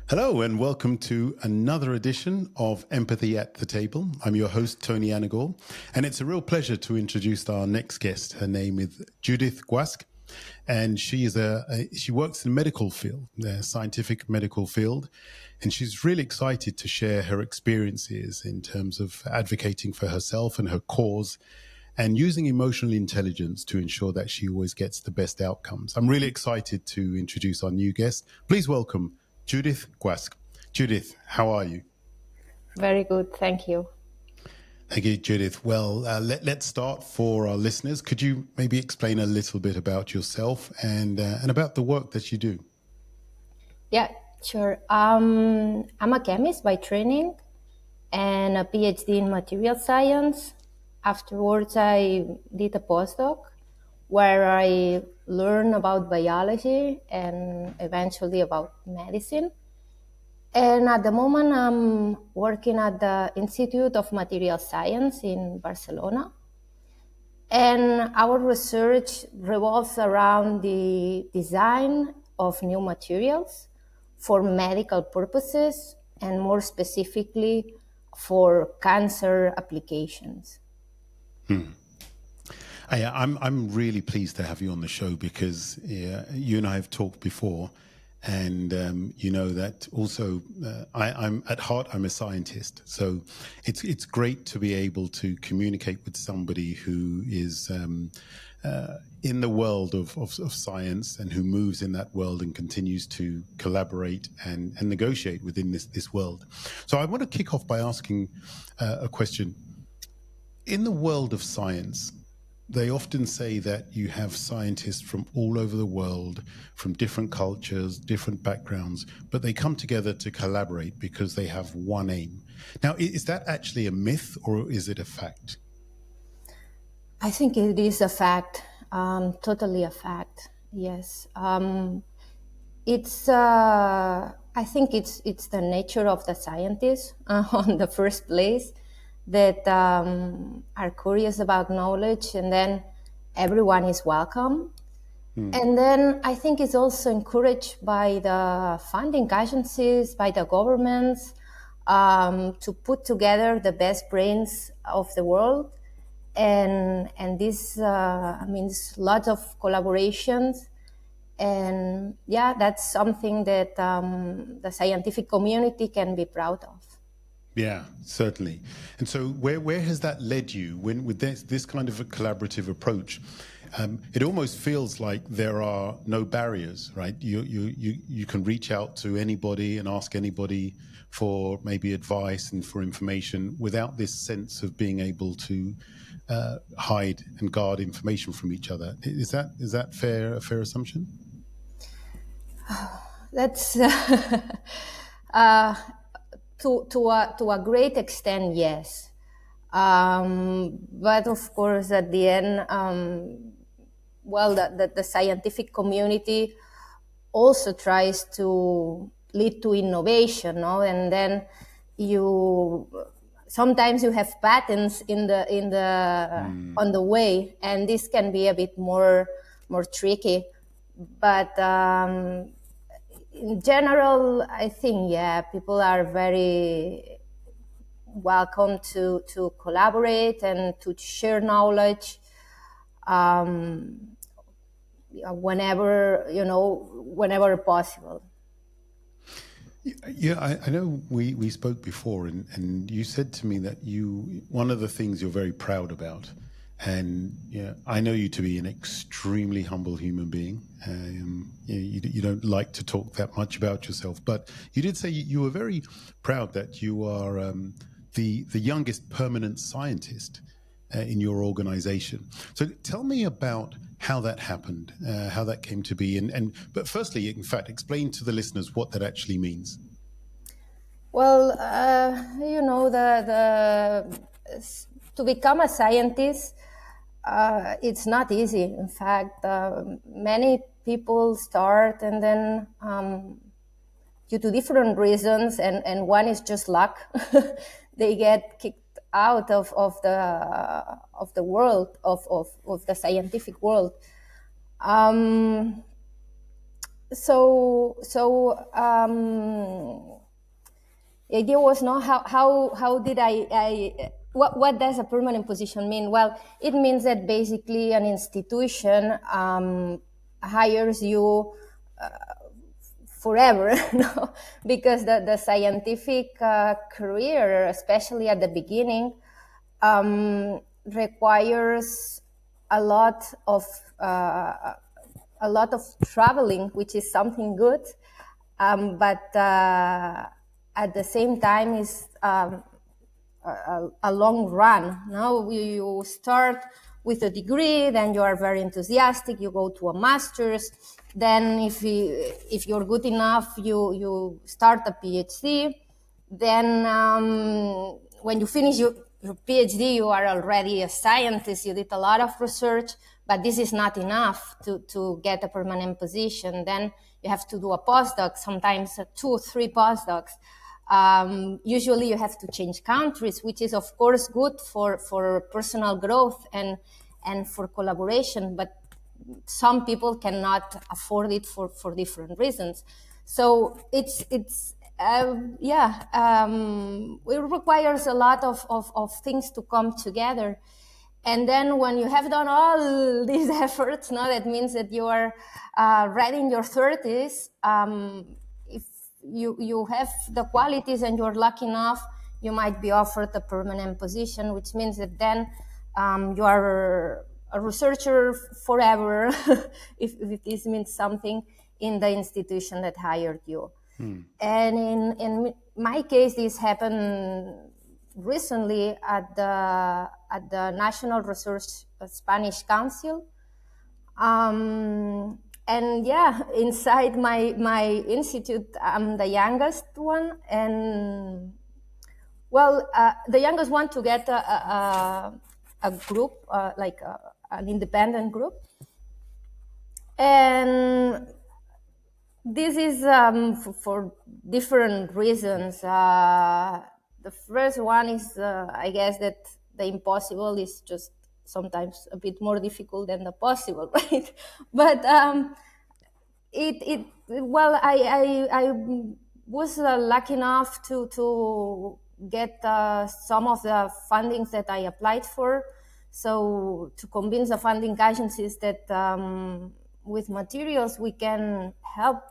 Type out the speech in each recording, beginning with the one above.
Hello and welcome to another edition of Empathy at the Table. I'm your host, Tony Anagor, and it's a real pleasure to introduce our next guest. Her name is Judith Guasch, and she works in the medical field, the scientific medical field, and she's really excited to share her experiences in terms of advocating for herself and her cause and using emotional intelligence to ensure that she always gets the best outcomes. I'm really excited to introduce our new guest. Please welcome Judith Guasch. Judith, how are you? Very good, thank you. Thank you, Judith. Well, let's start for our listeners. Could you maybe explain a little bit about yourself and about the work that you do? Yeah, sure. I'm a chemist by training and a PhD in material science. Afterwards, I did a postdoc where I learned about biology and eventually about medicine. And at the moment, I'm working at the Institute of Material Science in Barcelona. And our research revolves around the design of new materials for medical purposes and more specifically for cancer applications. I'm really pleased to have you on the show because you and I have talked before, and you know that also I'm at heart I'm a scientist, so it's great to be able to communicate with somebody who is in the world of science and who moves in that world and continues to collaborate and negotiate within this world. So I want to kick off by asking a question. In the world of science, they often say that you have scientists from all over the world, from different cultures, different backgrounds, but they come together to collaborate because they have one aim. Now, is that actually a myth or is it a fact? I think it is a fact, totally a fact. Yes, I think it's the nature of the scientists on the first place that are curious about knowledge, and then everyone is welcome. And then I think it's also encouraged by the funding agencies, by the governments, to put together the best brains of the world. And this means lots of collaborations. And yeah, that's something that the scientific community can be proud of. Yeah, certainly. And so where has that led you when with this kind of a collaborative approach? It almost feels like there are no barriers, right? You can reach out to anybody and ask anybody for maybe advice and for information without this sense of being able to hide and guard information from each other. Is that a fair assumption? That's to a great extent, yes. But of course, at the end, the scientific community also tries to lead to innovation, no? And then sometimes you have patents on the way, and this can be a bit more tricky. But in general, I think, yeah, people are very welcome to collaborate and to share knowledge whenever possible. Yeah, I know we spoke before, and you said to me that one of the things you're very proud about, and I know you to be an extremely humble human being. You don't like to talk that much about yourself, but you did say you were very proud that you are the youngest permanent scientist in your organization. So tell me about how that happened, how that came to be, but firstly, in fact, explain to the listeners what that actually means. Well, to become a scientist, it's not easy. In fact, many people start and then due to different reasons, and one is just luck, they get kicked out of the world of the scientific world. The idea was not how did I what does a permanent position mean? Well, it means that basically an institution hires you forever, no? Because the scientific career, especially at the beginning, requires a lot of traveling, which is something good, but at the same time is a long run. Now you start with a degree, then you are very enthusiastic, you go to a master's, then if you're good enough, you start a PhD, then when you finish your PhD, you are already a scientist, you did a lot of research, but this is not enough to get a permanent position. Then you have to do a postdoc, sometimes 2 or 3 postdocs. Usually you have to change countries, which is of course good for personal growth and for collaboration, but some people cannot afford it for different reasons. So it requires a lot of things to come together. And then when you have done all these efforts, no, that means that you are right in your 30s. If you have the qualities and you're lucky enough, you might be offered a permanent position, which means that then you are a researcher forever, if this means something, in the institution that hired you. And in my case, this happened recently at the National Research Spanish Council. And yeah, inside my institute, I'm the youngest one, and well, the youngest one to get a group, like an independent group. And this is for different reasons. The first one is, I guess, that the impossible is just sometimes a bit more difficult than the possible, right? But I was lucky enough to get some of the fundings that I applied for. So to convince the funding agencies that with materials we can help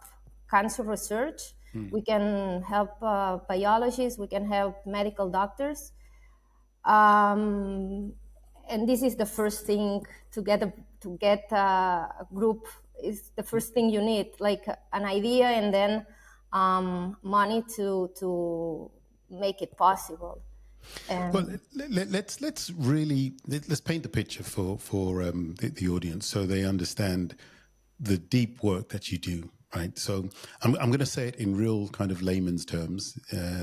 cancer research, we can help biologists, we can help medical doctors. And this is the first thing to get a group, is the first thing you need, like an idea and then money to make it possible. Well, let's paint the picture for the audience so they understand the deep work that you do. Right, so I'm going to say it in real kind of layman's terms,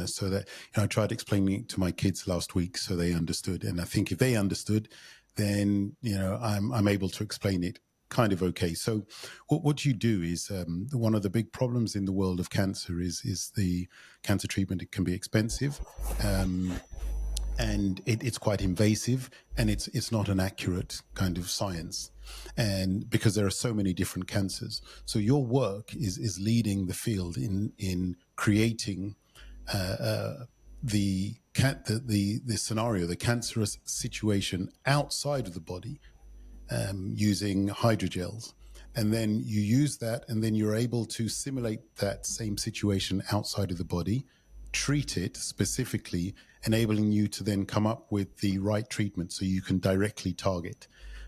so that I tried explaining it to my kids last week, so they understood. And I think if they understood, then I'm able to explain it kind of okay. So what you do is one of the big problems in the world of cancer is the cancer treatment. It can be expensive. And it's quite invasive, and it's not an accurate kind of science, and because there are so many different cancers. So your work is leading the field in creating the scenario, the cancerous situation outside of the body, using hydrogels. And then you use that, and then you're able to simulate that same situation outside of the body, treat it specifically, enabling you to then come up with the right treatment so you can directly target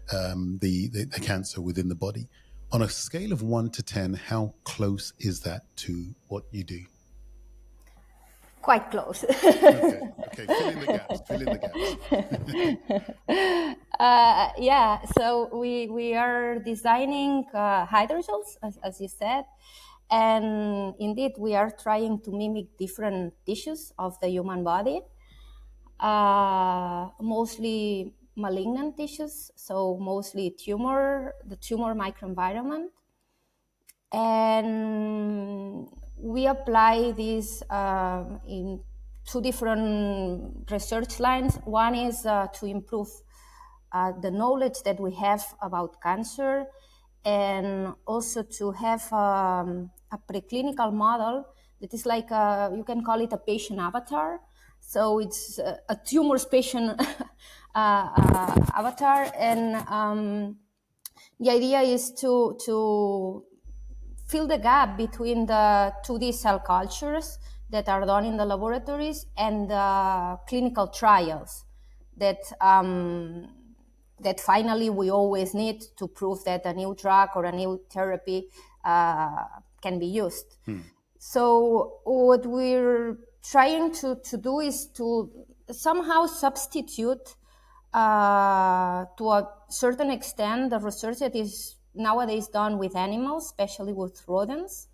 the cancer within the body. On a scale of 1 to 10, how close is that to what you do? Quite close. Okay. Fill in the gaps. Yeah, so we are designing hydrogels, as you said. And indeed, we are trying to mimic different tissues of the human body, mostly malignant tissues, so mostly the tumor microenvironment. And we apply this in 2 different research lines. One is to improve the knowledge that we have about cancer, and also to have a preclinical model that is like you can call it a patient avatar. So it's a tumor's patient avatar, and the idea is to fill the gap between the 2D cell cultures that are done in the laboratories and the clinical trials that that finally we always need to prove that a new drug or a new therapy can be used. So what we're trying to do is to somehow substitute to a certain extent the research that is nowadays done with animals, especially with rodents,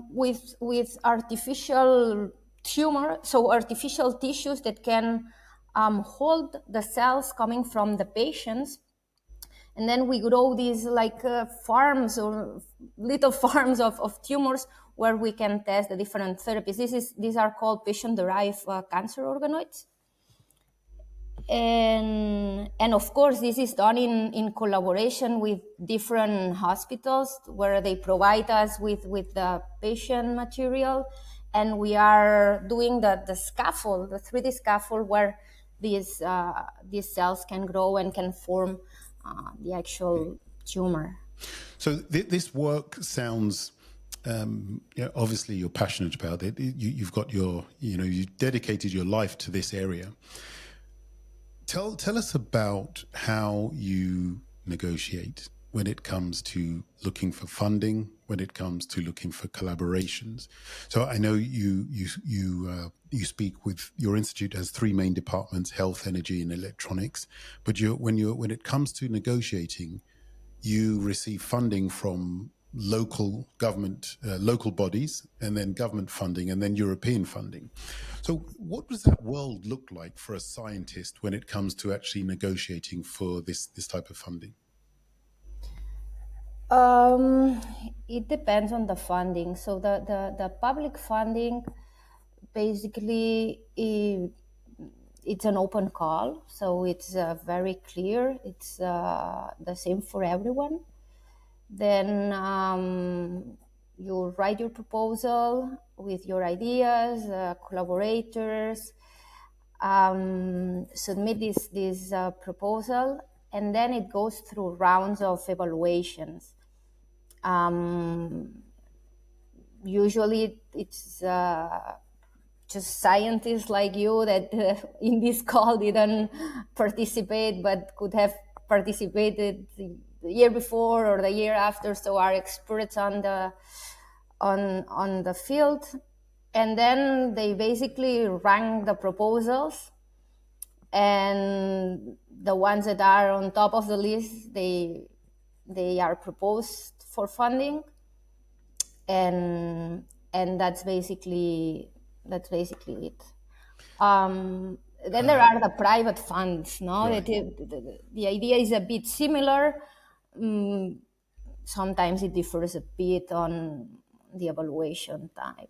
with artificial tumor, so artificial tissues that can hold the cells coming from the patients, and then we grow these like farms or little farms of tumors where we can test the different therapies. These are called patient-derived cancer organoids. And of course, this is done in collaboration with different hospitals where they provide us with the patient material, and we are doing the scaffold, the 3D scaffold, where these cells can grow and can form the actual tumor. So this work sounds, obviously you're passionate about it. You've got you dedicated your life to this area. Tell us about how you negotiate when it comes to looking for funding, when it comes to looking for collaborations. So I know you speak with your institute has three main departments: health, energy, and electronics. But when it comes to negotiating, you receive funding from local government, local bodies, and then government funding, and then European funding. So what does that world look like for a scientist when it comes to actually negotiating for this type of funding? It depends on the funding. So the public funding, basically, it's an open call. So it's very clear. It's the same for everyone. Then you write your proposal with your ideas, collaborators, submit this proposal, and then it goes through rounds of evaluations. Usually it's just scientists like you that in this call didn't participate but could have participated the year before or the year after, so are experts on the field. And then they basically rank the proposals, and the ones that are on top of the list, they are proposed for funding, and that's basically it. Then there are the private funds, no? Right. The idea is a bit similar. Sometimes it differs a bit on the evaluation type.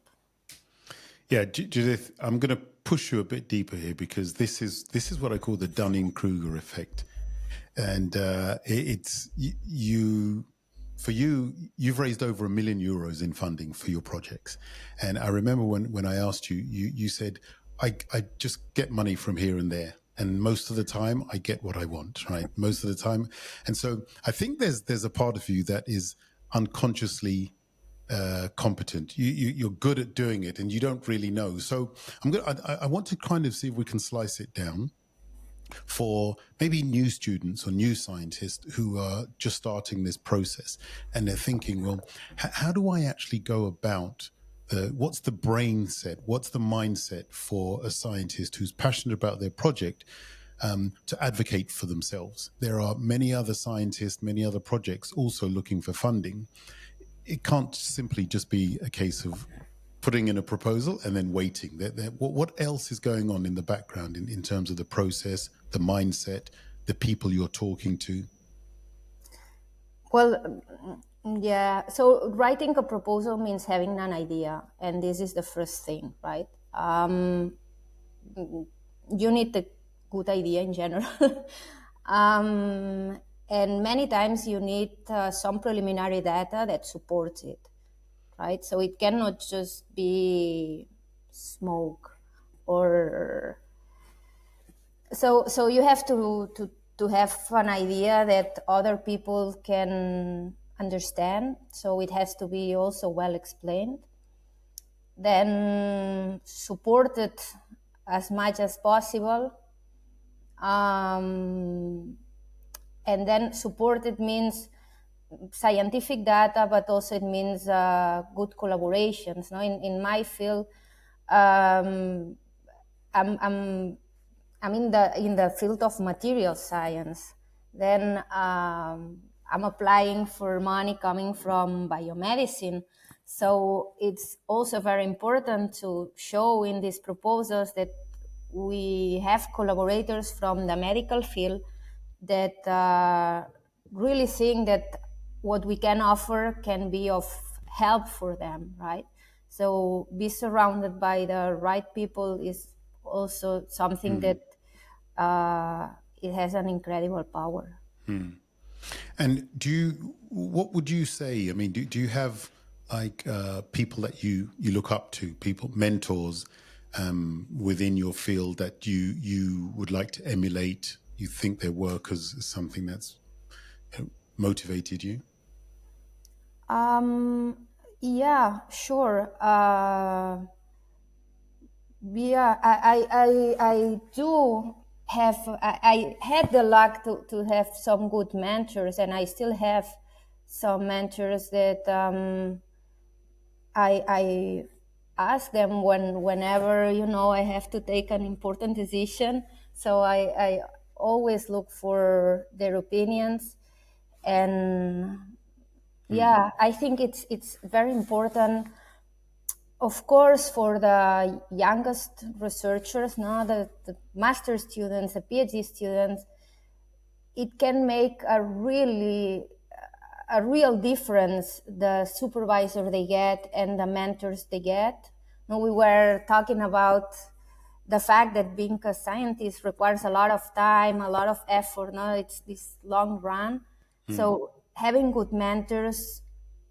Yeah, Judith, I'm going to push you a bit deeper here, because this is what I call the Dunning-Kruger effect, and it's you. For you, you've raised over €1 million in funding for your projects, and I remember when I asked you, you said, I just get money from here and there, and most of the time I get what I want, right? Most of the time, and so I think there's a part of you that is unconsciously competent. You're good at doing it, and you don't really know. So I want to kind of see if we can slice it down for maybe new students or new scientists who are just starting this process, and they're thinking, well, how do I actually go about what's the brain set, what's the mindset for a scientist who's passionate about their project to advocate for themselves? There are many other scientists, many other projects also looking for funding. It can't simply just be a case of putting in a proposal and then waiting. What else is going on in the background in terms of the process, the mindset, the people you're talking to? Well, yeah. So writing a proposal means having an idea, and this is the first thing, right? You need a good idea in general. and many times you need some preliminary data that supports it, right? So it cannot just be smoke, or so you have to have an idea that other people can understand. So it has to be also well explained, then supported as much as possible. And then supported means scientific data, but also it means good collaborations. No, in my field, um, I'm in the field of material science. Then I'm applying for money coming from biomedicine. So it's also very important to show in these proposals that we have collaborators from the medical field that really think that what we can offer can be of help for them, right? So be surrounded by the right people is also something that it has an incredible power. And what would you say? I mean, do you have like people that you look up to, people, mentors within your field that you would like to emulate? You think their work is something that's motivated you? Yeah, sure. Yeah, I do have, I had the luck to have some good mentors, and I still have some mentors that I ask them whenever, I have to take an important decision. So I always look for their opinions. And yeah, I think it's very important, of course, for the youngest researchers, no, the master students, the PhD students. It can make a real difference, the supervisor they get and the mentors they get. No, we were talking about the fact that being a scientist requires a lot of time, a lot of effort. No, it's this long run. So having good mentors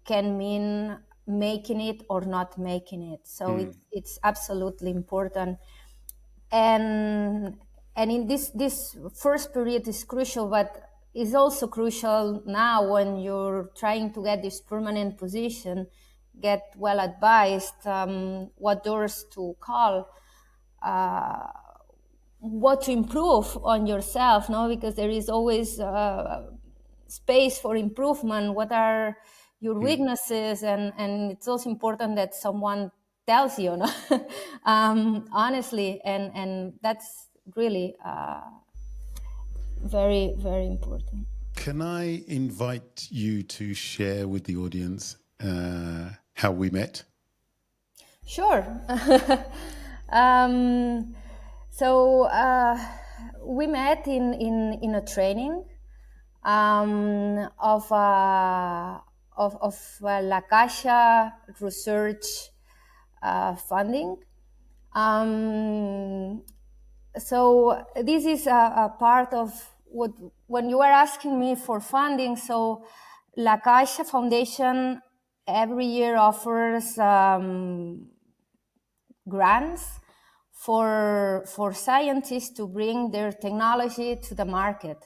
can mean making it or not making it. So it's absolutely important. And in this first period is crucial, but is also crucial now when you're trying to get this permanent position. Get well advised what doors to call, what to improve on yourself, no, because there is always space for improvement. What are your weaknesses? And it's also important that someone tells you, no? Honestly, and that's really very, very important. Can I invite you to share with the audience how we met? Sure. um, so we met in a training of La Caixa research funding. So this is a part of what, when you were asking me for funding. So La Caixa Foundation every year offers grants for scientists to bring their technology to the market.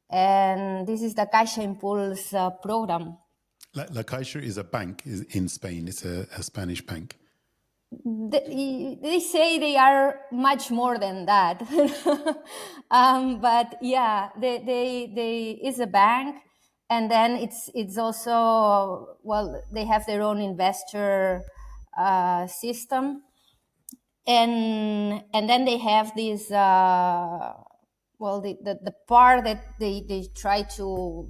And this is the Caixa Impulse program. La Caixa is a bank in Spain. It's a Spanish bank. They say they are much more than that. But yeah, they is a bank. And then it's also, well, they have their own investor system. And then they have this the part that they try to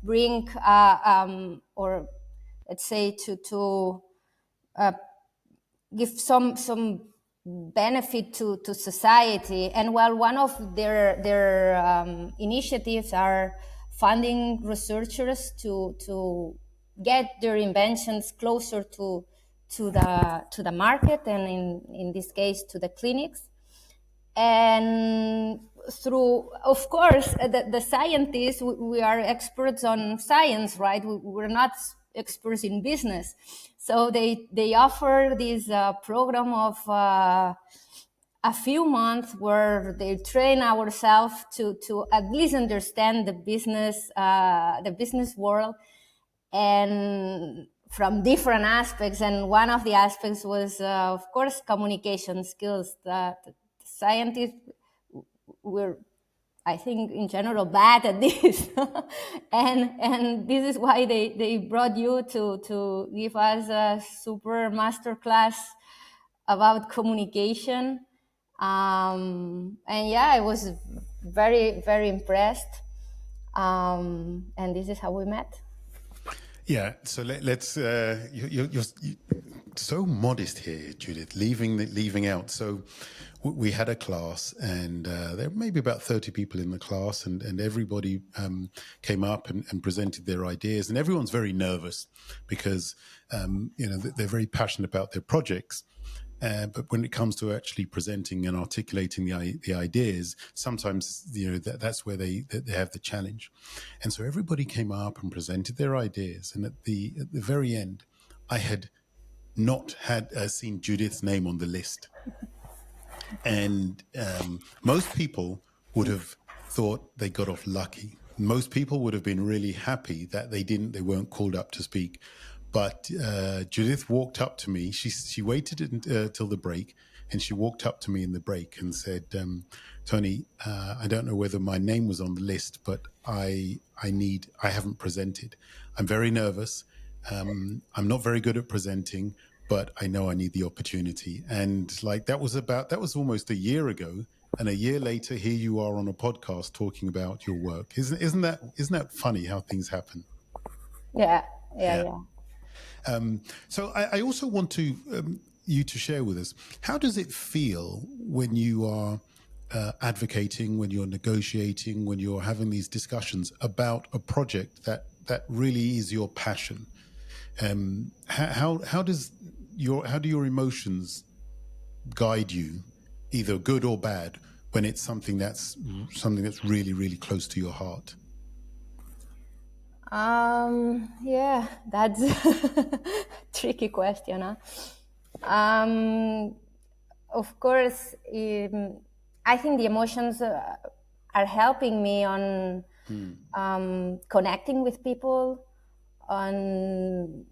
bring or let's say to give some benefit to society. And well, one of their initiatives are funding researchers to get their inventions closer to the market, and in this case to the clinics. And through, of course, the scientists, we are experts on science, right? We're not experts in business. So they offer this program of a few months where they train ourselves to at least understand the business world, and from different aspects. And one of the aspects was, of course, communication skills. The scientists were, I think, in general, bad at this, and this is why they brought you to give us a super master class about communication. And yeah, I was very, very impressed. And this is how we met. Yeah, so let's. You're so modest here, Judith. Leaving out. So we had a class, and there were maybe about 30 people in the class, and everybody came up and presented their ideas, and everyone's very nervous because they're very passionate about their projects. But when it comes to actually presenting and articulating the ideas, sometimes that's where they have the challenge. And so everybody came up and presented their ideas, and at the very end, I had not seen Judith's name on the list, and most people would have thought they got off lucky. Most people would have been really happy that they weren't called up to speak. But Judith walked up to me. She waited until the break, and she walked up to me in the break and said, "Tony, I don't know whether my name was on the list, but I haven't presented. I'm very nervous. I'm not very good at presenting, but I know I need the opportunity." And that was almost a year ago. And a year later, here you are on a podcast talking about your work. Isn't that funny how things happen? Yeah. So I also want you to share with us, how does it feel when you are advocating, when you're negotiating, when you're having these discussions about a project that really is your passion? How do your emotions guide you, either good or bad, when it's something that's really, really close to your heart? Yeah, that's a tricky question, huh? Of course, I think the emotions are helping me on connecting with people, on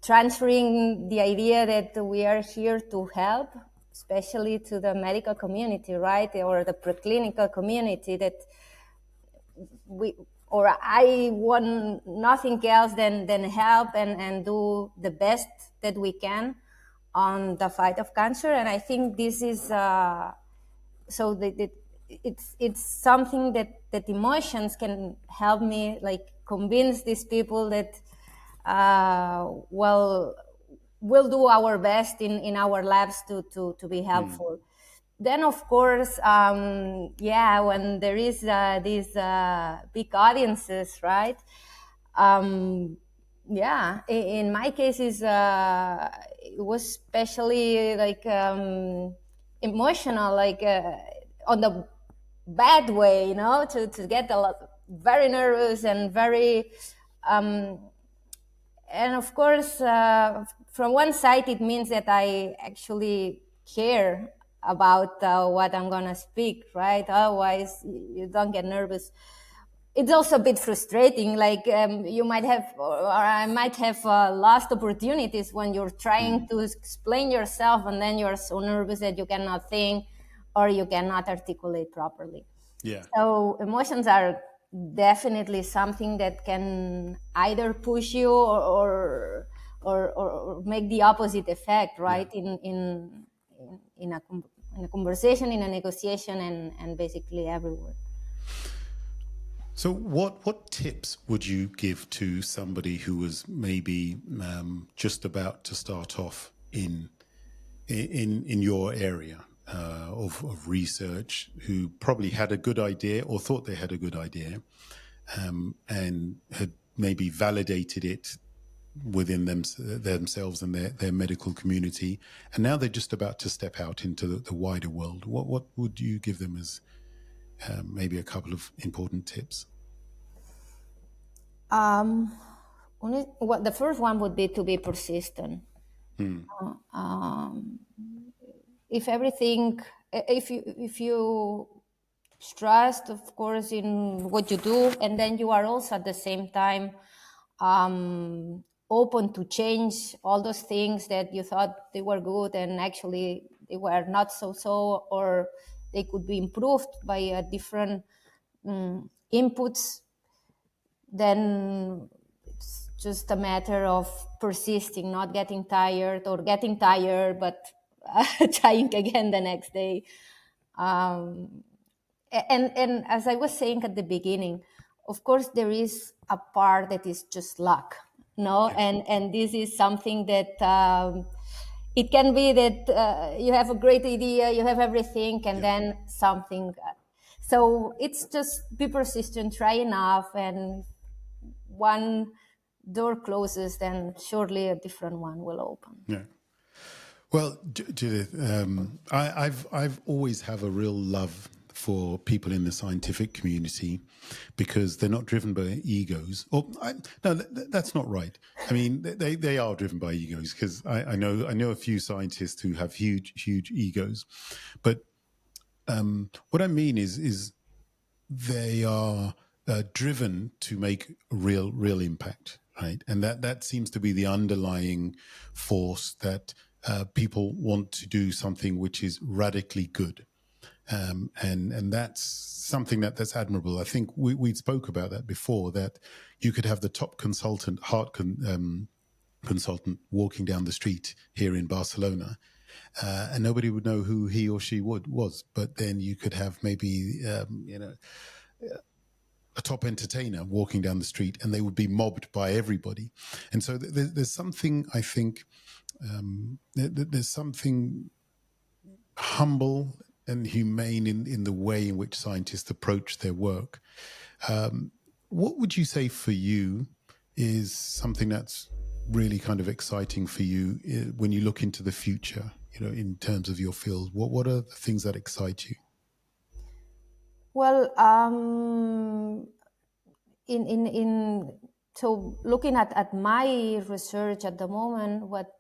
transferring the idea that we are here to help, especially to the medical community, right? Or the preclinical community, that I want nothing else than help and do the best that we can on the fight of cancer. And I think this is so that it's something that emotions can help me, like, convince these people that we'll do our best in our labs to be helpful. Then, of course, when there is these big audiences, right? In my case, it was especially emotional, on the bad way, to get very nervous and very. And of course, from one side, it means that I actually care about what I'm gonna speak, right? Otherwise, you don't get nervous. It's also a bit frustrating. You might have, or I might have lost opportunities when you're trying to explain yourself, and then you're so nervous that you cannot think or you cannot articulate properly. Yeah. So emotions are definitely something that can either push you or make the opposite effect, right? Yeah. In a conversation, in a negotiation, and basically everywhere. So what tips would you give to somebody who was maybe just about to start off in your area of research, who probably had a good idea or thought they had a good idea, and had maybe validated it within themselves and their medical community, and now they're just about to step out into the wider world? What would you give them maybe a couple of important tips. Well, the first one would be to be persistent. If you trust, of course, in what you do, and then you are also at the same time open to change all those things that you thought they were good and actually they were not so, or they could be improved by different inputs, then it's just a matter of persisting, not getting tired, or getting tired but trying again the next day. And as I was saying at the beginning, of course there is a part that is just luck, no? And this is something that it can be that you have a great idea, you have everything, and then something. So it's just be persistent, try enough, and one door closes, then surely a different one will open. Yeah. Well, Judith, I've always have a real love for people in the scientific community because they're not driven by egos. No, that's not right. I mean, they are driven by egos because I know a few scientists who have huge egos, but what I mean is they are driven to make a real impact, right? And that seems to be the underlying force that people want to do something which is radically good. And that's something that's admirable. I think we spoke about that before, that you could have the top consultant, consultant walking down the street here in Barcelona, and nobody would know who he or she was. But then you could have maybe, a top entertainer walking down the street and they would be mobbed by everybody. And so there's something, I think, there's something humble and humane in the way in which scientists approach their work. What would you say for you is something that's really kind of exciting for you when you look into the future, in terms of your field? What are the things that excite you? Well, so looking at my research at the moment, what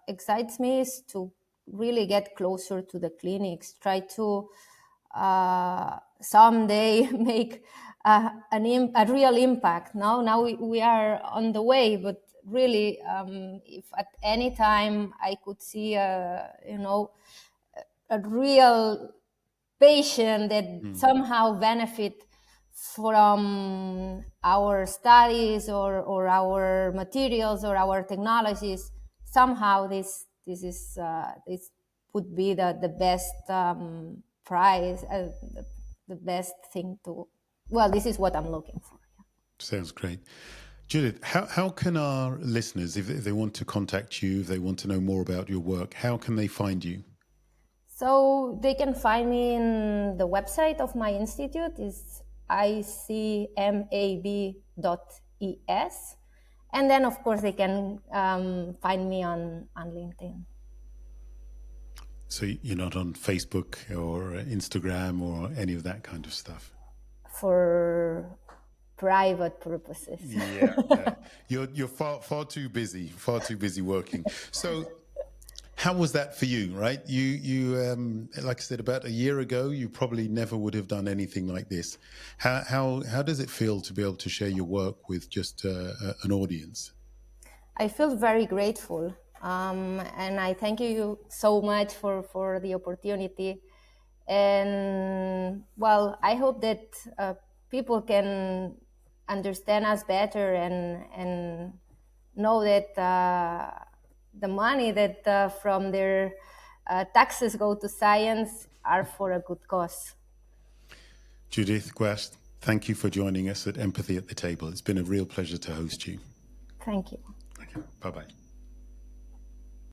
excites me is to really get closer to the clinics, try to someday make a real impact. Now we are on the way, but really, if at any time I could see a real patient that somehow benefit from our studies or our materials or our technologies, somehow this would be the best prize, the best thing to. Well, this is what I'm looking for. Sounds great. Judith, how can our listeners, if they want to contact you, if they want to know more about your work, how can they find you? So they can find me in the website of my institute, is icmab.es. And then, of course, they can find me on LinkedIn. So you're not on Facebook or Instagram or any of that kind of stuff? For private purposes. Yeah. You're far too busy working. So how was that for you, right? You like I said, about a year ago, you probably never would have done anything like this. How does it feel to be able to share your work with just an audience? I feel very grateful. And I thank you so much for the opportunity. And well, I hope that people can understand us better and know that the money that from their taxes go to science are for a good cause. Judith Guasch, thank you for joining us at Empathy at the Table. It's been a real pleasure to host you. Thank you. Okay. Bye-bye.